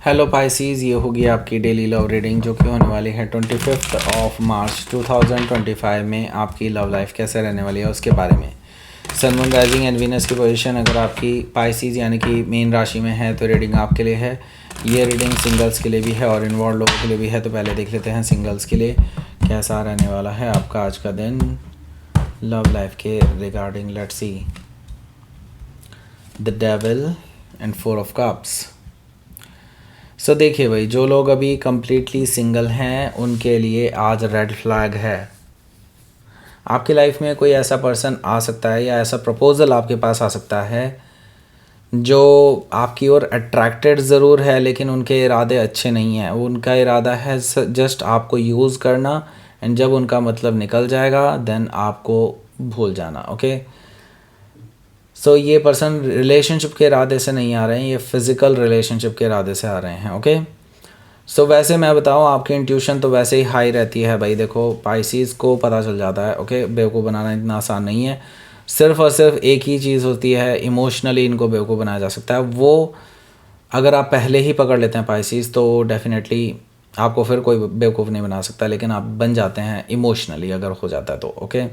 Hello Pisces, ये होगी आपकी डेली लव रीडिंग जो कि होने वाली है 25 मार्च 2025 में। आपकी लव लाइफ कैसे रहने वाली है उसके बारे में। Sun moon rising and Venus की पोजीशन अगर आपकी पाइसीज यानी कि मेन राशि में है तो रीडिंग आपके लिए है। ये रीडिंग सिंगल्स के लिए भी है और इन्वॉल्व लोगों के लिए भी है। तो पहले देख लेते हैं सिंगल्स के लिए कैसा रहने वाला है आपका आज का दिन लव लाइफ के regarding. Let's see the devil and 4 of cups. So देखिए भाई, जो लोग अभी कम्प्लीटली सिंगल हैं उनके लिए आज रेड फ्लैग है। आपकी लाइफ में कोई ऐसा पर्सन आ सकता है या ऐसा प्रपोज़ल आपके पास आ सकता है जो आपकी ओर अट्रैक्टेड ज़रूर है, लेकिन उनके इरादे अच्छे नहीं हैं। उनका इरादा है जस्ट आपको यूज़ करना, एंड जब उनका मतलब निकल जाएगा देन आपको भूल जाना। ओके, सो ये पर्सन रिलेशनशिप के इरादे से नहीं आ रहे हैं, ये फिज़िकल रिलेशनशिप के इरादे से आ रहे हैं। ओके, सो वैसे मैं बताऊँ आपकी इंट्यूशन तो वैसे ही हाई रहती है भाई। देखो पाइसीज़ को पता चल जाता है। ओके, बेवकूफ़ बनाना इतना आसान नहीं है। सिर्फ और सिर्फ एक ही चीज़ होती है, इमोशनली इनको बेवकूफ़ बनाया जा सकता है। वो अगर आप पहले ही पकड़ लेते हैं पाइसीज़ तो डेफिनेटली आपको फिर कोई बेवकूफ़ नहीं बना सकता, लेकिन आप बन जाते हैं इमोशनली अगर हो जाता है तो। ओके,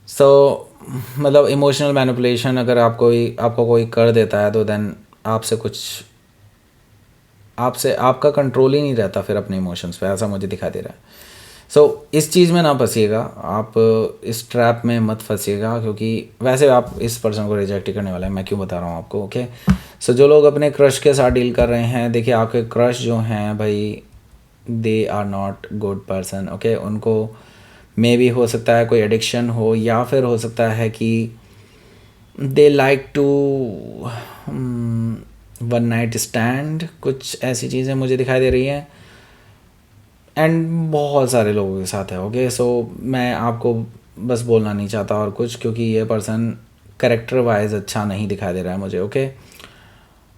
सो मतलब इमोशनल मैनिपुलेशन अगर आपको कोई कर देता है तो देन आपसे आपका कंट्रोल ही नहीं रहता फिर अपने इमोशंस पे, ऐसा मुझे दिखाई दे रहा है। सो इस चीज़ में ना फंसिएगा आप, इस ट्रैप में मत फंसिएगा, क्योंकि वैसे आप इस पर्सन को रिजेक्ट ही करने वाला है। मैं क्यों बता रहा हूँ आपको। ओके, सो जो लोग अपने क्रश के साथ डील कर रहे हैं, देखिए आपके क्रश जो हैं भाई, they are not good person. Okay, उनको मे भी हो सकता है कोई एडिक्शन हो, या फिर हो सकता है कि they like to one night stand, कुछ ऐसी चीज़ें मुझे दिखाई दे रही हैं। एंड बहुत सारे लोगों के साथ है। ओके, सो मैं आपको बस बोलना नहीं चाहता और कुछ, क्योंकि ये पर्सन करेक्टर वाइज अच्छा नहीं दिखाई दे रहा है मुझे। ओके,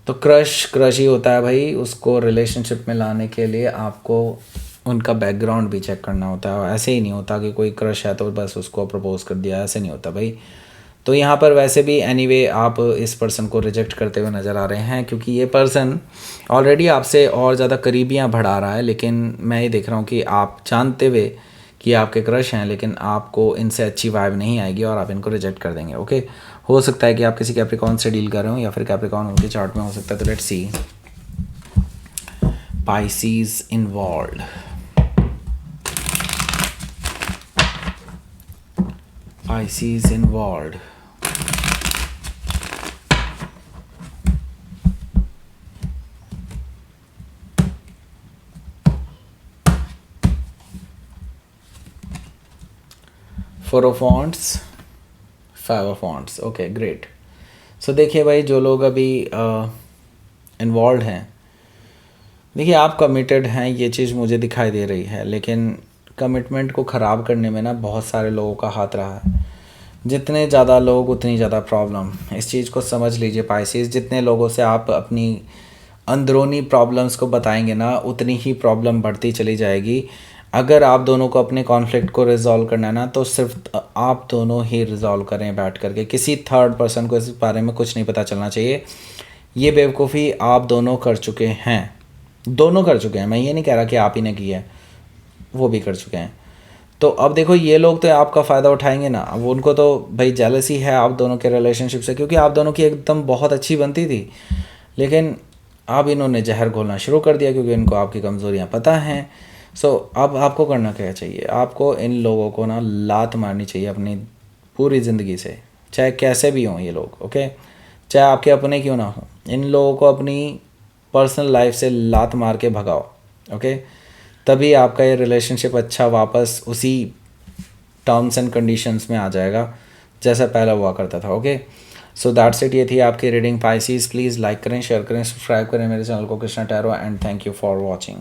तो क्रश ही होता है भाई। उसको रिलेशनशिप में लाने के लिए आपको उनका बैकग्राउंड भी चेक करना होता है। ऐसे ही नहीं होता कि कोई क्रश है तो बस उसको प्रपोज कर दिया, ऐसे नहीं होता भाई। तो यहाँ पर वैसे भी एनीवे आप इस पर्सन को रिजेक्ट करते हुए नज़र आ रहे हैं, क्योंकि ये पर्सन ऑलरेडी आपसे और ज़्यादा करीबियाँ बढ़ा रहा है। लेकिन मैं ये देख रहा हूँ कि आप जानते हुए कि आपके क्रश हैं, लेकिन आपको इनसे अच्छी वाइब नहीं आएगी और आप इनको रिजेक्ट कर देंगे। ओके, हो सकता है कि आप किसी कैप्रिकॉर्न से डील कर रहे हो या फिर कैप्रिकॉर्न उनके चार्ट में हो सकता है। तो let's see Pisces involved. Pisces involved. Four of Wands, Five of Wands. Okay great. So देखिए भाई, जो लोग अभी इन्वॉल्व हैं, देखिए आप कमिटेड हैं, ये चीज़ मुझे दिखाई दे रही है। लेकिन कमिटमेंट को ख़राब करने में ना बहुत सारे लोगों का हाथ रहा है। जितने ज़्यादा लोग उतनी ज़्यादा प्रॉब्लम। इस चीज़ को समझ लीजिए पाइसेस, जितने लोगों से आप अपनी अंदरूनी प्रॉब्लम्स को बताएंगे ना, उतनी ही प्रॉब्लम बढ़ती चली जाएगी। अगर आप दोनों को अपने कॉन्फ्लिक्ट को रिजॉल्व करना है ना, तो सिर्फ आप दोनों ही रिजॉल्व करें बैठ करके। किसी थर्ड पर्सन को इस बारे में कुछ नहीं पता चलना चाहिए। ये बेवकूफ़ी आप दोनों कर चुके हैं, दोनों कर चुके हैं। मैं ये नहीं कह रहा कि आप ही ने की है, वो भी कर चुके हैं। तो अब देखो, ये लोग तो आपका फ़ायदा उठाएंगे ना। अब उनको तो भाई जेलसी है आप दोनों के रिलेशनशिप से, क्योंकि आप दोनों की एकदम बहुत अच्छी बनती थी। लेकिन अब इन्होंने जहर घोलना शुरू कर दिया, क्योंकि इनको आपकी कमज़ोरियाँ पता हैं। सो अब आपको करना क्या चाहिए, आपको इन लोगों को ना लात मारनी चाहिए अपनी पूरी ज़िंदगी से, चाहे कैसे भी हों ये लोग। ओके, चाहे आपके अपने क्यों ना हों, इन लोगों को अपनी पर्सनल लाइफ से लात मार के भगाओ। ओके, तभी आपका ये रिलेशनशिप अच्छा वापस उसी टर्म्स एंड कंडीशंस में आ जाएगा जैसा पहला हुआ करता था। Okay, so that's it. ये थी आपकी रीडिंग पाइसीज। प्लीज़ लाइक करें, शेयर करें, सब्सक्राइब करें मेरे चैनल को Krishna tarot, and thank you for watching.